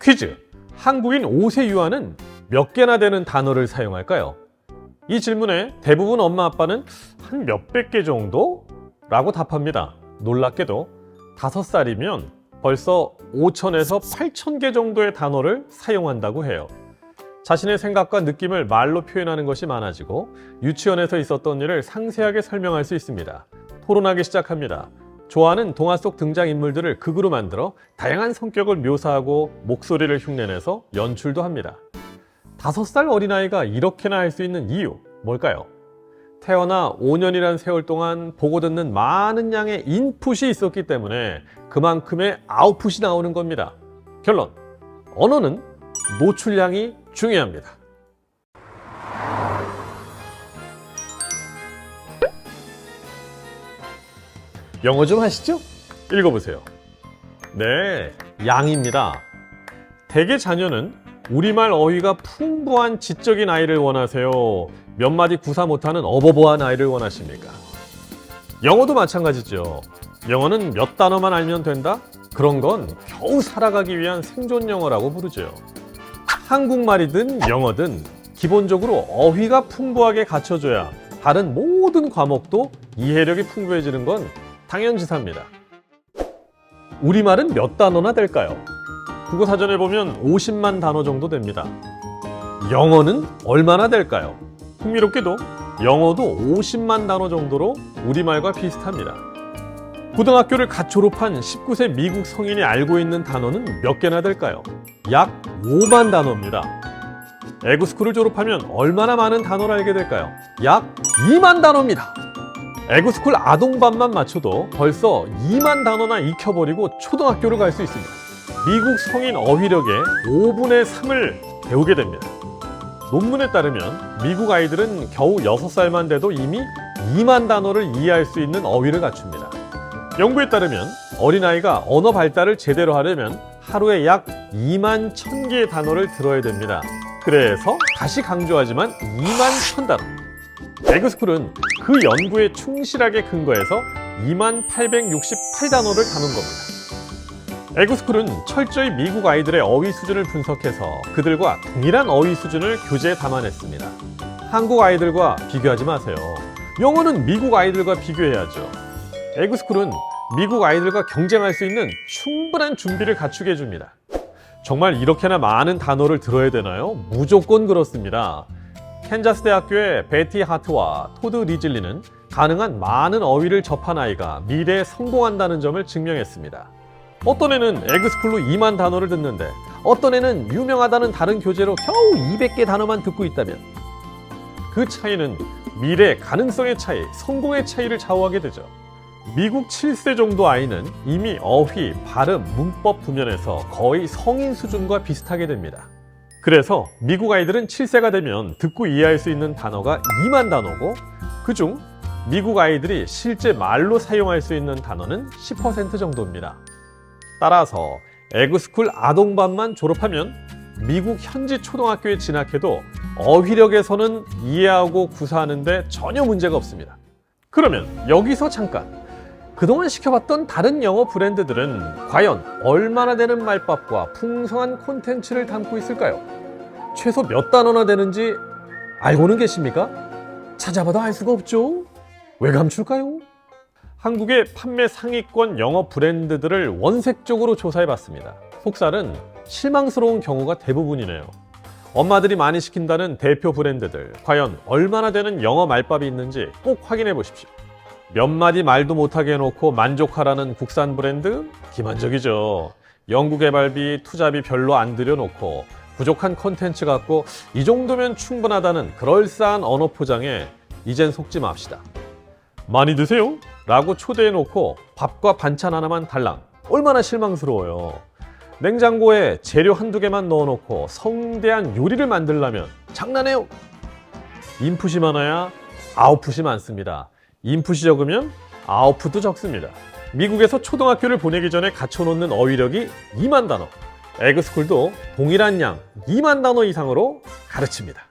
퀴즈! 한국인 5세 유아는 몇 개나 되는 단어를 사용할까요? 이 질문에 대부분 엄마 아빠는 한 몇백 개 정도? 라고 답합니다. 놀랍게도 5살이면 벌써 5,000에서 8,000개 정도의 단어를 사용한다고 해요. 자신의 생각과 느낌을 말로 표현하는 것이 많아지고 유치원에서 있었던 일을 상세하게 설명할 수 있습니다. 토론하기 시작합니다. 좋아하는 동화 속 등장인물들을 극으로 만들어 다양한 성격을 묘사하고 목소리를 흉내내서 연출도 합니다. 5살 어린아이가 이렇게나 할 수 있는 이유, 뭘까요? 태어나 5년이란 세월 동안 보고 듣는 많은 양의 인풋이 있었기 때문에 그만큼의 아웃풋이 나오는 겁니다. 결론, 언어는 노출량이 중요합니다. 영어 좀 하시죠? 읽어보세요. 네, 양입니다. 대개 자녀는 우리말 어휘가 풍부한 지적인 아이를 원하세요? 몇 마디 구사 못하는 어버버한 아이를 원하십니까? 영어도 마찬가지죠. 영어는 몇 단어만 알면 된다? 그런 건 겨우 살아가기 위한 생존 영어라고 부르죠. 한국말이든 영어든 기본적으로 어휘가 풍부하게 갖춰져야 다른 모든 과목도 이해력이 풍부해지는 건 당연지사입니다. 우리말은 몇 단어나 될까요? 국어사전에 보면 50만 단어 정도 됩니다. 영어는 얼마나 될까요? 흥미롭게도 영어도 50만 단어 정도로 우리말과 비슷합니다. 고등학교를 갓 졸업한 19세 미국 성인이 알고 있는 단어는 몇 개나 될까요? 약 5만 단어입니다. 에그스쿨을 졸업하면 얼마나 많은 단어를 알게 될까요? 약 2만 단어입니다. 에그스쿨 아동반만 맞춰도 벌써 2만 단어나 익혀버리고 초등학교를 갈 수 있습니다. 미국 성인 어휘력의 5분의 3을 배우게 됩니다. 논문에 따르면 미국 아이들은 겨우 6살만 돼도 이미 2만 단어를 이해할 수 있는 어휘를 갖춥니다. 연구에 따르면 어린아이가 언어 발달을 제대로 하려면 하루에 약 2만 1000개의 단어를 들어야 됩니다. 그래서 다시 강조하지만 2만 1000단어. 에그스쿨은 그 연구에 충실하게 근거해서 2만 868단어를 다룬 겁니다. 에그스쿨은 철저히 미국 아이들의 어휘 수준을 분석해서 그들과 동일한 어휘 수준을 교재에 담아냈습니다. 한국 아이들과 비교하지 마세요. 영어는 미국 아이들과 비교해야죠. 에그스쿨은 미국 아이들과 경쟁할 수 있는 충분한 준비를 갖추게 해줍니다. 정말 이렇게나 많은 단어를 들어야 되나요? 무조건 그렇습니다. 캔자스 대학교의 베티 하트와 토드 리즐리는 가능한 많은 어휘를 접한 아이가 미래에 성공한다는 점을 증명했습니다. 어떤 애는 에그스쿨로 2만 단어를 듣는데 어떤 애는 유명하다는 다른 교재로 겨우 200개 단어만 듣고 있다면 그 차이는 미래 가능성의 차이, 성공의 차이를 좌우하게 되죠. 미국 7세 정도 아이는 이미 어휘, 발음, 문법 부면에서 거의 성인 수준과 비슷하게 됩니다. 그래서 미국 아이들은 7세가 되면 듣고 이해할 수 있는 단어가 2만 단어고 그중 미국 아이들이 실제 말로 사용할 수 있는 단어는 10% 정도입니다. 따라서 에그스쿨 아동반만 졸업하면 미국 현지 초등학교에 진학해도 어휘력에서는 이해하고 구사하는데 전혀 문제가 없습니다. 그러면 여기서 잠깐! 그동안 시켜봤던 다른 영어 브랜드들은 과연 얼마나 되는 말밥과 풍성한 콘텐츠를 담고 있을까요? 최소 몇 단어나 되는지 알고는 계십니까? 찾아봐도 알 수가 없죠? 왜 감출까요? 한국의 판매 상위권 영어 브랜드들을 원색적으로 조사해봤습니다. 속살은 실망스러운 경우가 대부분이네요. 엄마들이 많이 시킨다는 대표 브랜드들, 과연 얼마나 되는 영어 말밥이 있는지 꼭 확인해 보십시오. 몇 마디 말도 못하게 해놓고 만족하라는 국산 브랜드? 기만적이죠. 연구개발비, 투자비 별로 안 들여놓고 부족한 콘텐츠 갖고 이 정도면 충분하다는 그럴싸한 언어 포장에 이젠 속지 맙시다. 많이 드세요? 라고 초대해놓고 밥과 반찬 하나만 달랑. 얼마나 실망스러워요. 냉장고에 재료 한두 개만 넣어놓고 성대한 요리를 만들려면 장난해요? 인풋이 많아야 아웃풋이 많습니다. 인풋이 적으면 아웃풋도 적습니다. 미국에서 초등학교를 보내기 전에 갖춰놓는 어휘력이 2만 단어. 에그스쿨도 동일한 양 2만 단어 이상으로 가르칩니다.